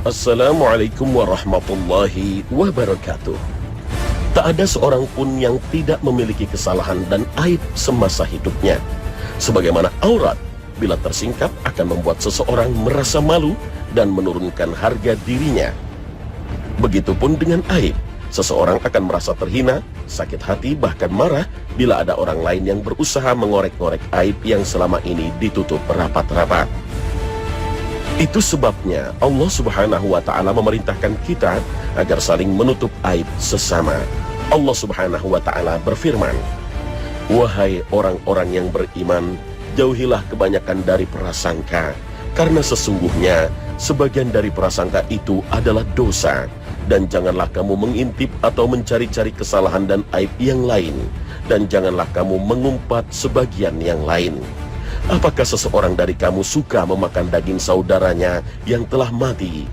Assalamualaikum warahmatullahi wabarakatuh. Tak ada seorang pun yang tidak memiliki kesalahan dan aib semasa hidupnya. Sebagaimana aurat, bila tersingkap akan membuat seseorang merasa malu dan menurunkan harga dirinya. Begitupun dengan aib, seseorang akan merasa terhina, sakit hati, bahkan marah bila ada orang lain yang berusaha mengorek-ngorek aib yang selama ini ditutup rapat-rapat. Itu sebabnya Allah Subhanahu wa Ta'ala memerintahkan kita agar saling menutup aib sesama. Allah Subhanahu wa Ta'ala berfirman, "Wahai orang-orang yang beriman, jauhilah kebanyakan dari prasangka, karena sesungguhnya sebagian dari prasangka itu adalah dosa, dan janganlah kamu mengintip atau mencari-cari kesalahan dan aib yang lain, dan janganlah kamu mengumpat sebagian yang lain. Apakah seseorang dari kamu suka memakan daging saudaranya yang telah mati?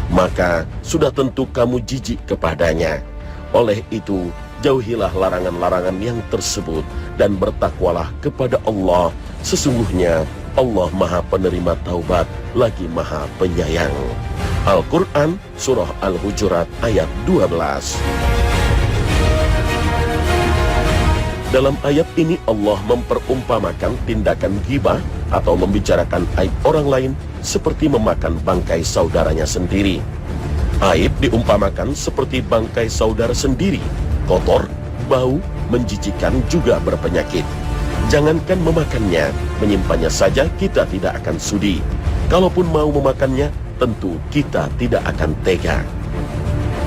Maka sudah tentu kamu jijik kepadanya. Oleh itu, jauhilah larangan-larangan yang tersebut dan bertakwalah kepada Allah. Sesungguhnya Allah Maha Penerima Taubat, lagi Maha Penyayang." Al-Quran Surah Al-Hujurat ayat 12. Dalam ayat ini Allah memperumpamakan tindakan ghibah atau membicarakan aib orang lain seperti memakan bangkai saudaranya sendiri. Aib diumpamakan seperti bangkai saudara sendiri, kotor, bau, menjijikkan, juga berpenyakit. Jangankan memakannya, menyimpannya saja kita tidak akan sudi. Kalaupun mau memakannya, tentu kita tidak akan tega.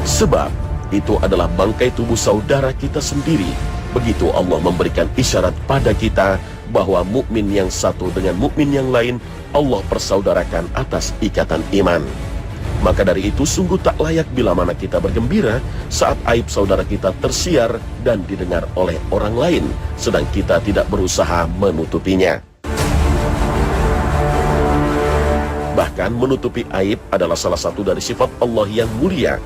Sebab itu adalah bangkai tubuh saudara kita sendiri. Begitu Allah memberikan isyarat pada kita bahwa mukmin yang satu dengan mukmin yang lain Allah persaudarakan atas ikatan iman. Maka dari itu sungguh tak layak bila mana kita bergembira saat aib saudara kita tersiar dan didengar oleh orang lain, sedang kita tidak berusaha menutupinya. Bahkan menutupi aib adalah salah satu dari sifat Allah yang mulia.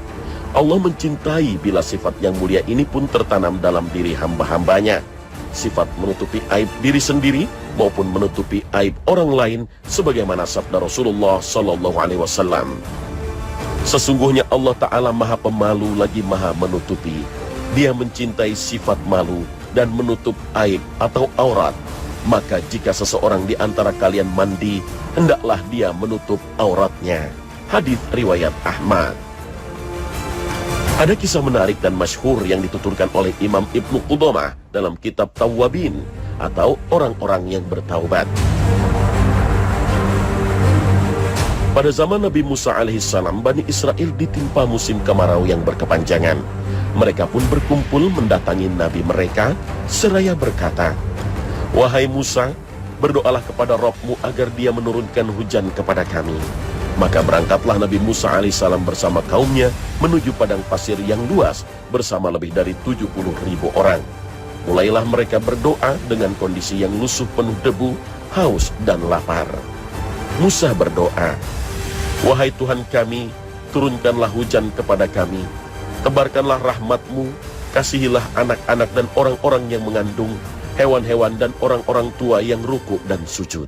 Allah mencintai bila sifat yang mulia ini pun tertanam dalam diri hamba-hambanya. Sifat menutupi aib diri sendiri maupun menutupi aib orang lain, sebagaimana sabda Rasulullah SAW. Sesungguhnya Allah Ta'ala Maha Pemalu, lagi Maha Menutupi. Dia mencintai sifat malu dan menutup aib atau aurat. Maka jika seseorang di antara kalian mandi, hendaklah dia menutup auratnya. Hadits riwayat Ahmad. Ada kisah menarik dan masyhur yang dituturkan oleh Imam Ibnu Qudamah dalam kitab Tawwabin atau orang-orang yang bertaubat. Pada zaman Nabi Musa alaihissalam, Bani Israel ditimpa musim kemarau yang berkepanjangan. Mereka pun berkumpul mendatangi Nabi mereka seraya berkata, "Wahai Musa, berdoalah kepada Rabb-Mu agar dia menurunkan hujan kepada kami." Maka berangkatlah Nabi Musa alaihissalam bersama kaumnya menuju padang pasir yang luas bersama lebih dari 70.000 orang. Mulailah mereka berdoa dengan kondisi yang lusuh, penuh debu, haus dan lapar. Musa berdoa, "Wahai Tuhan kami, turunkanlah hujan kepada kami, tebarkanlah rahmat-Mu, kasihilah anak-anak dan orang-orang yang mengandung, hewan-hewan dan orang-orang tua yang rukuk dan sujud."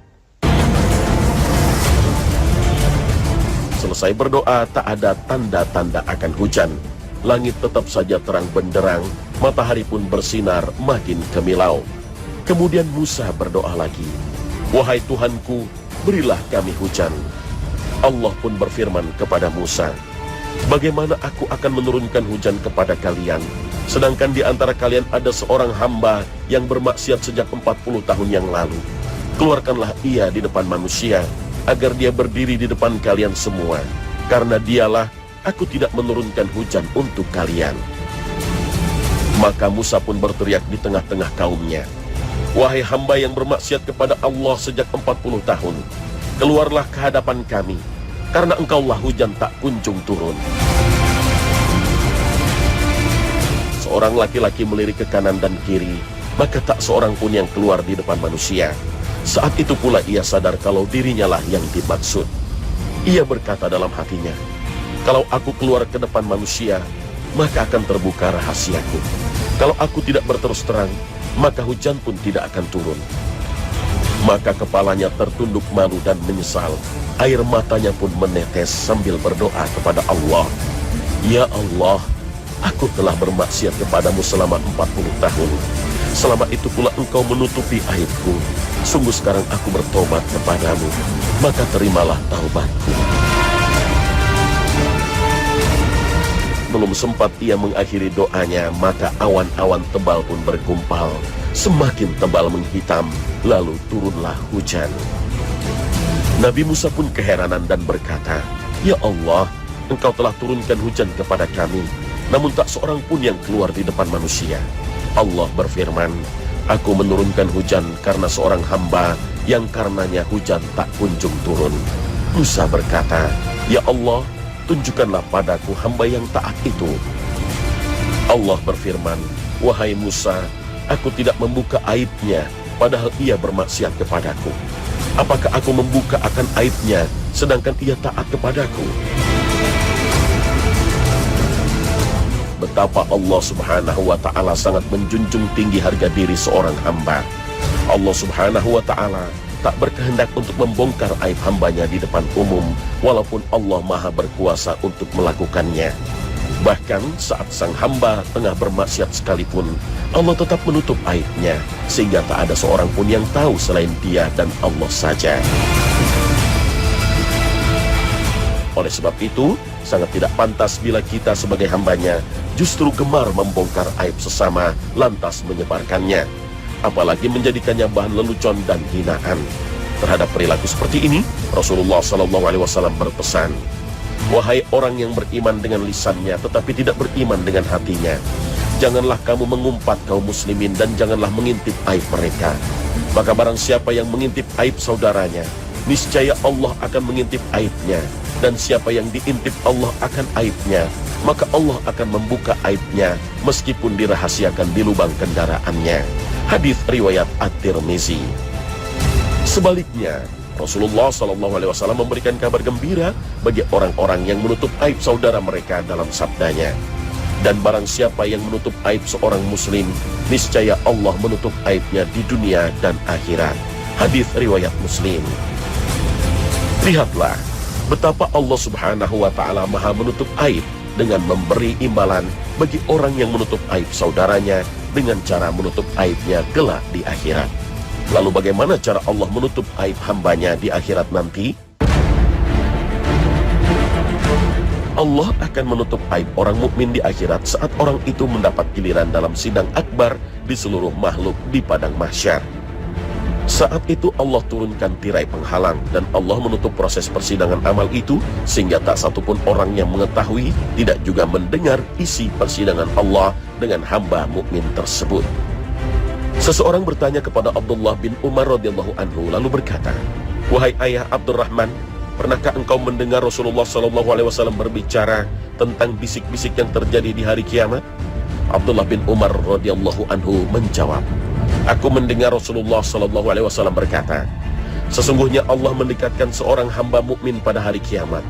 Selesai berdoa, tak ada tanda-tanda akan hujan. Langit tetap saja terang benderang, matahari pun bersinar makin kemilau. Kemudian Musa berdoa lagi, "Wahai Tuhanku, berilah kami hujan." Allah pun berfirman kepada Musa, "Bagaimana aku akan menurunkan hujan kepada kalian, sedangkan di antara kalian ada seorang hamba yang bermaksiat sejak 40 tahun yang lalu. Keluarkanlah ia di depan manusia, agar dia berdiri di depan kalian semua. Karena dialah aku tidak menurunkan hujan untuk kalian." Maka Musa pun berteriak di tengah-tengah kaumnya, "Wahai hamba yang bermaksiat kepada Allah sejak 40 tahun, keluarlah ke hadapan kami, karena engkaulah hujan tak kunjung turun." Seorang laki-laki melirik ke kanan dan kiri, maka tak seorang pun yang keluar di depan manusia. Saat itu pula ia sadar kalau dirinya lah yang dimaksud. Ia berkata dalam hatinya, "Kalau aku keluar ke depan manusia, maka akan terbuka rahasiaku. Kalau aku tidak berterus terang, maka hujan pun tidak akan turun." Maka kepalanya tertunduk malu dan menyesal. Air matanya pun menetes sambil berdoa kepada Allah. Ya Allah, aku telah bermaksiat kepadamu selama 40 tahun. Selama itu pula engkau menutupi aibku. Sungguh sekarang aku bertobat kepadamu, maka terimalah taubatku. Belum sempat ia mengakhiri doanya, maka awan-awan tebal pun bergumpal. Semakin tebal menghitam, lalu turunlah hujan. Nabi Musa pun keheranan dan berkata, Ya Allah, engkau telah turunkan hujan kepada kami, namun tak seorang pun yang keluar di depan manusia. Allah berfirman, Aku menurunkan hujan karena seorang hamba yang karenanya hujan tak kunjung turun. Musa berkata, Ya Allah, tunjukkanlah padaku hamba yang taat itu. Allah berfirman, Wahai Musa, aku tidak membuka aibnya, padahal ia bermaksiat kepadaku. Apakah aku membuka akan aibnya, sedangkan ia taat kepadaku? Betapa Allah subhanahu wa ta'ala sangat menjunjung tinggi harga diri seorang hamba. Allah subhanahu wa ta'ala tak berkehendak untuk membongkar aib hambanya di depan umum, walaupun Allah maha berkuasa untuk melakukannya. Bahkan saat sang hamba tengah bermaksiat sekalipun, Allah tetap menutup aibnya, sehingga tak ada seorang pun yang tahu selain Dia dan Allah saja. Oleh sebab itu, sangat tidak pantas bila kita sebagai hambanya justru gemar membongkar aib sesama, lantas menyebarkannya, apalagi menjadikannya bahan lelucon dan hinaan. Terhadap perilaku seperti ini, Rasulullah SAW berpesan, Wahai orang yang beriman dengan lisannya tetapi tidak beriman dengan hatinya, janganlah kamu mengumpat kaum muslimin dan janganlah mengintip aib mereka. Maka barang siapa yang mengintip aib saudaranya, niscaya Allah akan mengintip aibnya, dan siapa yang diintip Allah akan aibnya, maka Allah akan membuka aibnya meskipun dirahasiakan di lubang kendaraannya. Hadis riwayat At-Tirmizi. Sebaliknya, Rasulullah SAW memberikan kabar gembira bagi orang-orang yang menutup aib saudara mereka dalam sabdanya, dan barang siapa yang menutup aib seorang muslim, niscaya Allah menutup aibnya di dunia dan akhirat. Hadis riwayat Muslim. Lihatlah betapa Allah subhanahu wa ta'ala maha menutup aib dengan memberi imbalan bagi orang yang menutup aib saudaranya dengan cara menutup aibnya kelak di akhirat. Lalu bagaimana cara Allah menutup aib hambanya di akhirat nanti? Allah akan menutup aib orang mukmin di akhirat saat orang itu mendapat giliran dalam sidang akbar di seluruh makhluk di padang mahsyar. Saat itu Allah turunkan tirai penghalang dan Allah menutup proses persidangan amal itu sehingga tak satupun orang yang mengetahui, tidak juga mendengar isi persidangan Allah dengan hamba mukmin tersebut. Seseorang bertanya kepada Abdullah bin Umar radhiyallahu anhu lalu berkata, Wahai ayah Abdurrahman, pernahkah engkau mendengar Rasulullah SAW berbicara tentang bisik-bisik yang terjadi di hari kiamat? Abdullah bin Umar radhiyallahu anhu menjawab, Aku mendengar Rasulullah SAW berkata, Sesungguhnya Allah mendekatkan seorang hamba mukmin pada hari kiamat.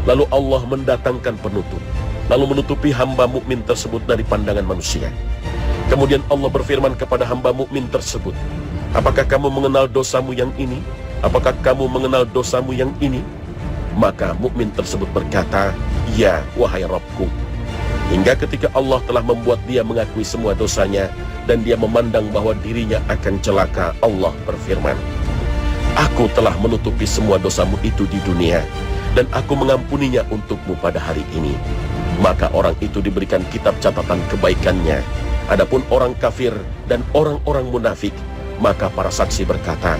Lalu Allah mendatangkan penutup, lalu menutupi hamba mukmin tersebut dari pandangan manusia. Kemudian Allah berfirman kepada hamba mukmin tersebut, Apakah kamu mengenal dosamu yang ini? Apakah kamu mengenal dosamu yang ini? Maka mukmin tersebut berkata, Ya, wahai Rabbku. Hingga ketika Allah telah membuat dia mengakui semua dosanya dan dia memandang bahwa dirinya akan celaka, Allah berfirman, Aku telah menutupi semua dosamu itu di dunia dan aku mengampuninya untukmu pada hari ini. Maka orang itu diberikan kitab catatan kebaikannya. Adapun orang kafir dan orang-orang munafik, maka para saksi berkata,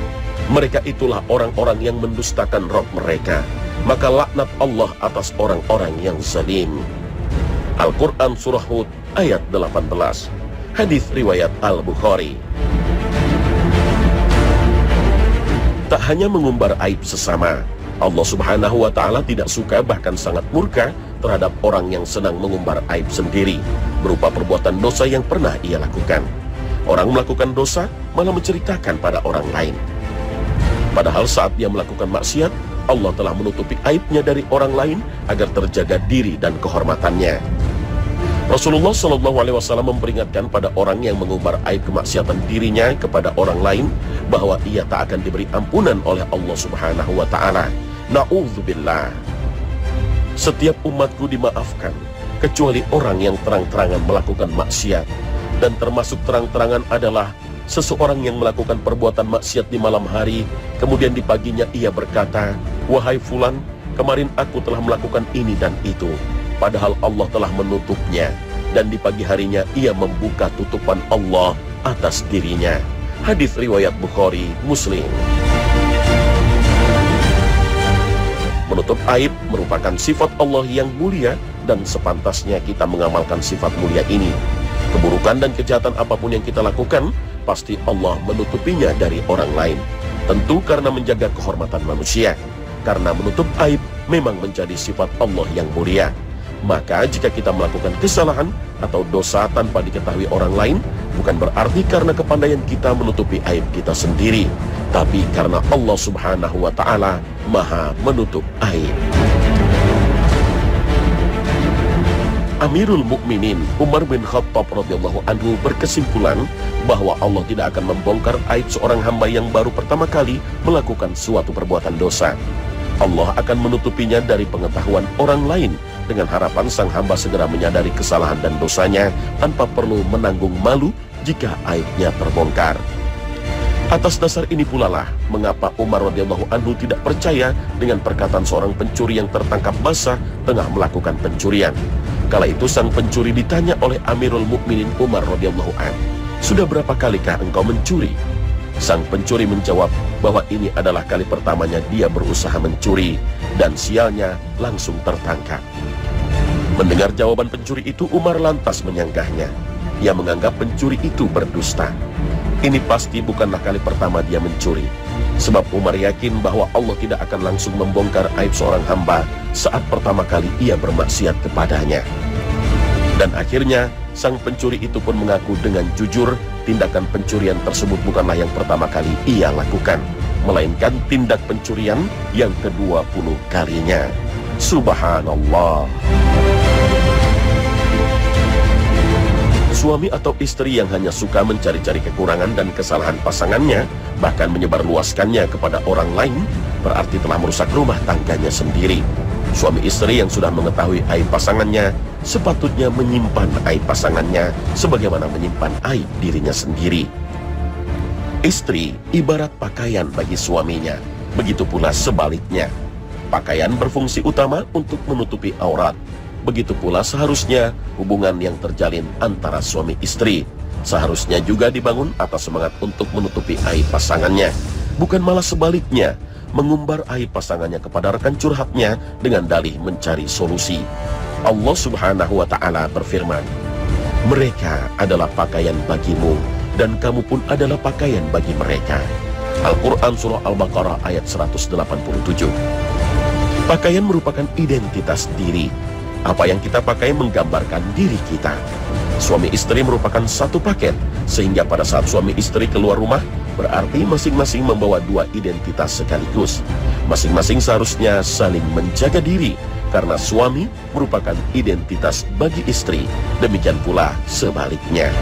mereka itulah orang-orang yang mendustakan Rabb mereka. Maka laknat Allah atas orang-orang yang zalim. Al-Quran Surah Hud ayat 18. Hadis riwayat Al-Bukhari. Tak hanya mengumbar aib sesama, Allah subhanahu wa ta'ala tidak suka bahkan sangat murka terhadap orang yang senang mengumbar aib sendiri berupa perbuatan dosa yang pernah ia lakukan. Orang melakukan dosa malah menceritakan pada orang lain, padahal saat dia melakukan maksiat, Allah telah menutupi aibnya dari orang lain agar terjaga diri dan kehormatannya. Rasulullah SAW memperingatkan pada orang yang mengumbar aib kemaksiatan dirinya kepada orang lain bahwa ia tak akan diberi ampunan oleh Allah Subhanahu wa Ta'ala. Na'udzubillah. Setiap umatku dimaafkan kecuali orang yang terang-terangan melakukan maksiat, dan termasuk terang-terangan adalah seseorang yang melakukan perbuatan maksiat di malam hari, kemudian di paginya ia berkata, "Wahai fulan, kemarin aku telah melakukan ini dan itu," padahal Allah telah menutupnya, dan di pagi harinya ia membuka tutupan Allah atas dirinya. Hadis riwayat Bukhari, Muslim. Menutup aib merupakan sifat Allah yang mulia, dan sepantasnya kita mengamalkan sifat mulia ini. Keburukan dan kejahatan apapun yang kita lakukan, pasti Allah menutupinya dari orang lain. Tentu karena menjaga kehormatan manusia. Karena menutup aib memang menjadi sifat Allah yang mulia. Maka jika kita melakukan kesalahan atau dosa tanpa diketahui orang lain, bukan berarti karena kepandaian kita menutupi aib kita sendiri, tapi karena Allah Subhanahu wa Ta'ala Maha menutup aib. Amirul Mukminin Umar bin Khattab radhiyallahu anhu berkesimpulan bahwa Allah tidak akan membongkar aib seorang hamba yang baru pertama kali melakukan suatu perbuatan dosa. Allah akan menutupinya dari pengetahuan orang lain dengan harapan sang hamba segera menyadari kesalahan dan dosanya tanpa perlu menanggung malu jika aibnya terbongkar. Atas dasar ini pula lah mengapa Umar radhiyallahu anhu tidak percaya dengan perkataan seorang pencuri yang tertangkap basah tengah melakukan pencurian. Kala itu sang pencuri ditanya oleh Amirul Mukminin Umar radhiyallahu anhu, "Sudah berapa kalikah engkau mencuri?" Sang pencuri menjawab bahwa ini adalah kali pertamanya dia berusaha mencuri, dan sialnya langsung tertangkap. Mendengar jawaban pencuri itu, Umar lantas menyanggahnya. Ia menganggap pencuri itu berdusta. Ini pasti bukanlah kali pertama dia mencuri, sebab Umar yakin bahwa Allah tidak akan langsung membongkar aib seorang hamba saat pertama kali ia bermaksiat kepadanya. Dan akhirnya sang pencuri itu pun mengaku dengan jujur tindakan pencurian tersebut bukanlah yang pertama kali ia lakukan, melainkan tindak pencurian yang ke-20 kalinya. Subhanallah. Suami atau istri yang hanya suka mencari-cari kekurangan dan kesalahan pasangannya, bahkan menyebarluaskannya kepada orang lain, berarti telah merusak rumah tangganya sendiri. Suami istri yang sudah mengetahui aib pasangannya, sepatutnya menyimpan aib pasangannya sebagaimana menyimpan aib dirinya sendiri. Istri ibarat pakaian bagi suaminya, begitu pula sebaliknya. Pakaian berfungsi utama untuk menutupi aurat. Begitu pula seharusnya hubungan yang terjalin antara suami istri seharusnya juga dibangun atas semangat untuk menutupi aib pasangannya, bukan malah sebaliknya, mengumbar aib pasangannya kepada rekan curhatnya dengan dalih mencari solusi. Allah Subhanahu wa Ta'ala berfirman, "Mereka adalah pakaian bagimu, dan kamu pun adalah pakaian bagi mereka." Al-Quran Surah Al-Baqarah ayat 187. Pakaian merupakan identitas diri. Apa yang kita pakai menggambarkan diri kita. Suami istri merupakan satu paket, sehingga pada saat suami istri keluar rumah, berarti masing-masing membawa dua identitas sekaligus. Masing-masing seharusnya saling menjaga diri, karena suami merupakan identitas bagi istri. Demikian pula sebaliknya.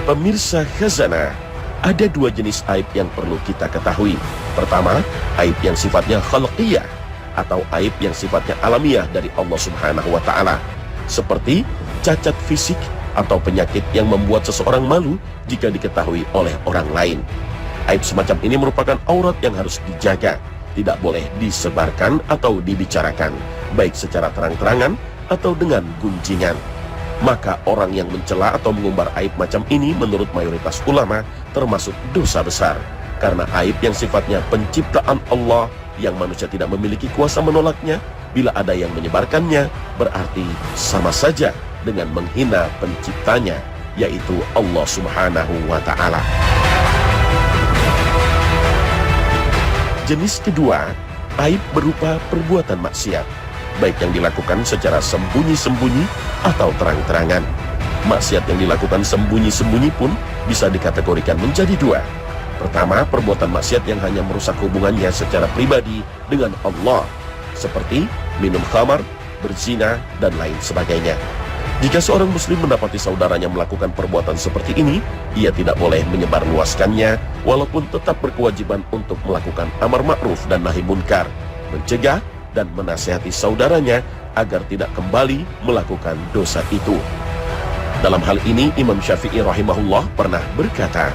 Pemirsa Khazanah, ada dua jenis aib yang perlu kita ketahui. Pertama, aib yang sifatnya khalqiyah atau aib yang sifatnya alamiah dari Allah Subhanahu wa Ta'ala, seperti cacat fisik atau penyakit yang membuat seseorang malu jika diketahui oleh orang lain. Aib semacam ini merupakan aurat yang harus dijaga, tidak boleh disebarkan atau dibicarakan, baik secara terang-terangan atau dengan gunjingan. Maka orang yang mencela atau mengumbar aib macam ini menurut mayoritas ulama termasuk dosa besar, karena aib yang sifatnya penciptaan Allah yang manusia tidak memiliki kuasa menolaknya, bila ada yang menyebarkannya berarti sama saja dengan menghina penciptanya, yaitu Allah Subhanahu wa Ta'ala. Jenis kedua, aib berupa perbuatan maksiat, baik yang dilakukan secara sembunyi-sembunyi atau terang-terangan. Maksiat yang dilakukan sembunyi-sembunyi pun bisa dikategorikan menjadi dua. Pertama, perbuatan maksiat yang hanya merusak hubungannya secara pribadi dengan Allah, seperti minum khamar, berzina, dan lain sebagainya. Jika seorang muslim mendapati saudaranya melakukan perbuatan seperti ini, ia tidak boleh menyebarluaskannya, walaupun tetap berkewajiban untuk melakukan amar ma'ruf dan nahi munkar, mencegah dan menasihati saudaranya agar tidak kembali melakukan dosa itu. Dalam hal ini, Imam Syafi'i rahimahullah pernah berkata,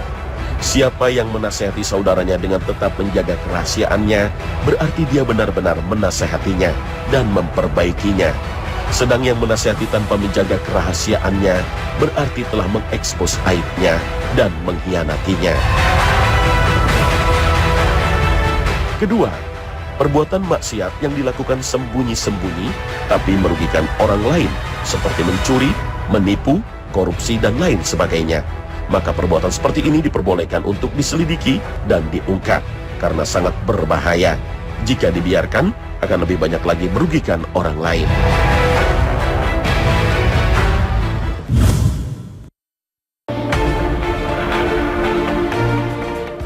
siapa yang menasihati saudaranya dengan tetap menjaga kerahasiaannya, berarti dia benar-benar menasihatinya dan memperbaikinya. Sedang yang menasihati tanpa menjaga kerahasiaannya, berarti telah mengekspos aibnya dan mengkhianatinya. Kedua, perbuatan maksiat yang dilakukan sembunyi-sembunyi tapi merugikan orang lain, seperti mencuri, menipu, korupsi, dan lain sebagainya. Maka perbuatan seperti ini diperbolehkan untuk diselidiki dan diungkap, karena sangat berbahaya. Jika dibiarkan, akan lebih banyak lagi merugikan orang lain.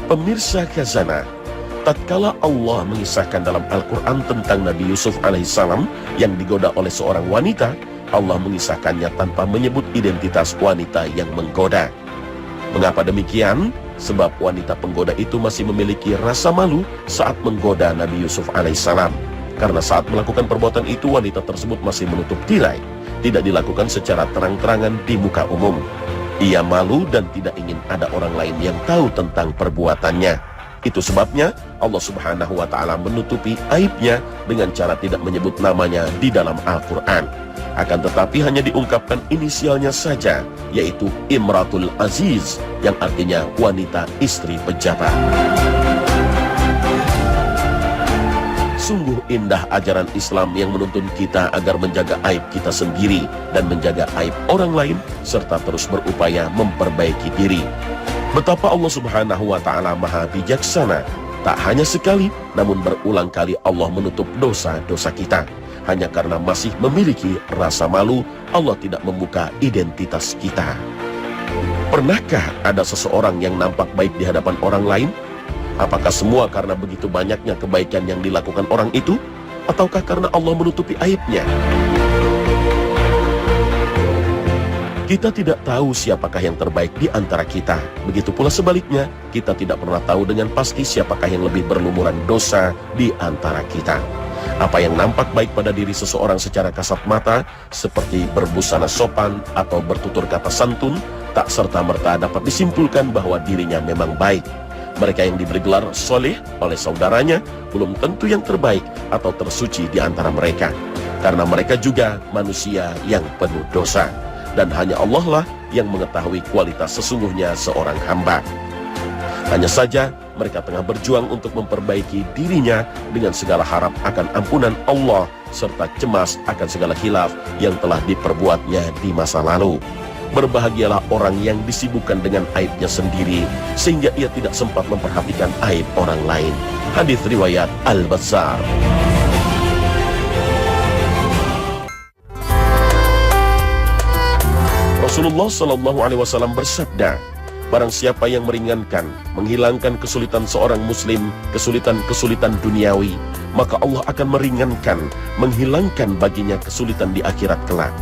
Pemirsa Khazanah, tatkala Allah mengisahkan dalam Al-Quran tentang Nabi Yusuf alaihissalam yang digoda oleh seorang wanita, Allah mengisahkannya tanpa menyebut identitas wanita yang menggoda. Mengapa demikian? Sebab wanita penggoda itu masih memiliki rasa malu saat menggoda Nabi Yusuf alaihissalam. Karena saat melakukan perbuatan itu, wanita tersebut masih menutup tirai, tidak dilakukan secara terang-terangan di muka umum. Ia malu dan tidak ingin ada orang lain yang tahu tentang perbuatannya. Itu sebabnya Allah Subhanahu wa Ta'ala menutupi aibnya dengan cara tidak menyebut namanya di dalam Al-Quran. Akan tetapi hanya diungkapkan inisialnya saja, yaitu Imratul Aziz, yang artinya wanita istri pejabat. Sungguh indah ajaran Islam yang menuntun kita agar menjaga aib kita sendiri dan menjaga aib orang lain, serta terus berupaya memperbaiki diri. Betapa Allah Subhanahu wa Ta'ala maha bijaksana. Tak hanya sekali, namun berulang kali Allah menutup dosa-dosa kita. Hanya karena masih memiliki rasa malu, Allah tidak membuka identitas kita. Pernahkah ada seseorang yang nampak baik di hadapan orang lain? Apakah semua karena begitu banyaknya kebaikan yang dilakukan orang itu? Ataukah karena Allah menutupi aibnya? Kita tidak tahu siapakah yang terbaik di antara kita. Begitu pula sebaliknya, kita tidak pernah tahu dengan pasti siapakah yang lebih berlumuran dosa di antara kita. Apa yang nampak baik pada diri seseorang secara kasat mata, seperti berbusana sopan atau bertutur kata santun, tak serta-merta dapat disimpulkan bahwa dirinya memang baik. Mereka yang diberi gelar soleh oleh saudaranya belum tentu yang terbaik atau tersuci di antara mereka, karena mereka juga manusia yang penuh dosa, dan hanya Allah lah yang mengetahui kualitas sesungguhnya seorang hamba. Hanya saja mereka tengah berjuang untuk memperbaiki dirinya dengan segala harap akan ampunan Allah, serta cemas akan segala khilaf yang telah diperbuatnya di masa lalu. Berbahagialah orang yang disibukkan dengan aibnya sendiri, sehingga ia tidak sempat memperhatikan aib orang lain. Hadis riwayat Al-Bazzar. Rasulullah Shallallahu Alaihi Wasallam bersabda, barang siapa yang meringankan, menghilangkan kesulitan seorang muslim, kesulitan-kesulitan duniawi, maka Allah akan meringankan, menghilangkan baginya kesulitan di akhirat kelak.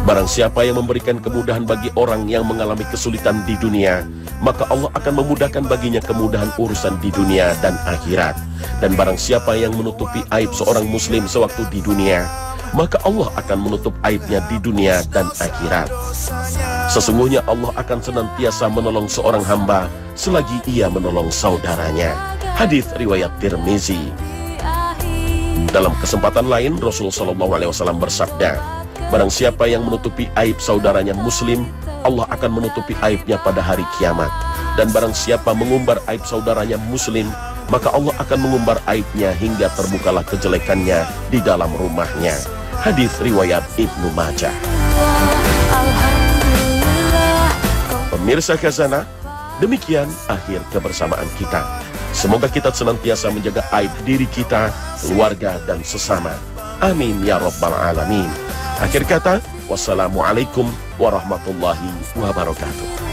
Barang siapa yang memberikan kemudahan bagi orang yang mengalami kesulitan di dunia, maka Allah akan memudahkan baginya kemudahan urusan di dunia dan akhirat. Dan barang siapa yang menutupi aib seorang muslim sewaktu di dunia, maka Allah akan menutup aibnya di dunia dan akhirat. Sesungguhnya Allah akan senantiasa menolong seorang hamba selagi ia menolong saudaranya. Hadis riwayat Tirmizi. Dalam kesempatan lain, Rasulullah SAW bersabda, barang siapa yang menutupi aib saudaranya muslim, Allah akan menutupi aibnya pada hari kiamat. Dan barang siapa mengumbar aib saudaranya muslim, maka Allah akan mengumbar aibnya hingga terbukalah kejelekannya di dalam rumahnya. Hadis riwayat Ibnu Majah. Pemirsa Khazanah, demikian akhir kebersamaan kita. Semoga kita senantiasa menjaga aib diri kita, keluarga, dan sesama. Amin ya rabbal alamin. Akhir kata, wassalamualaikum warahmatullahi wabarakatuh.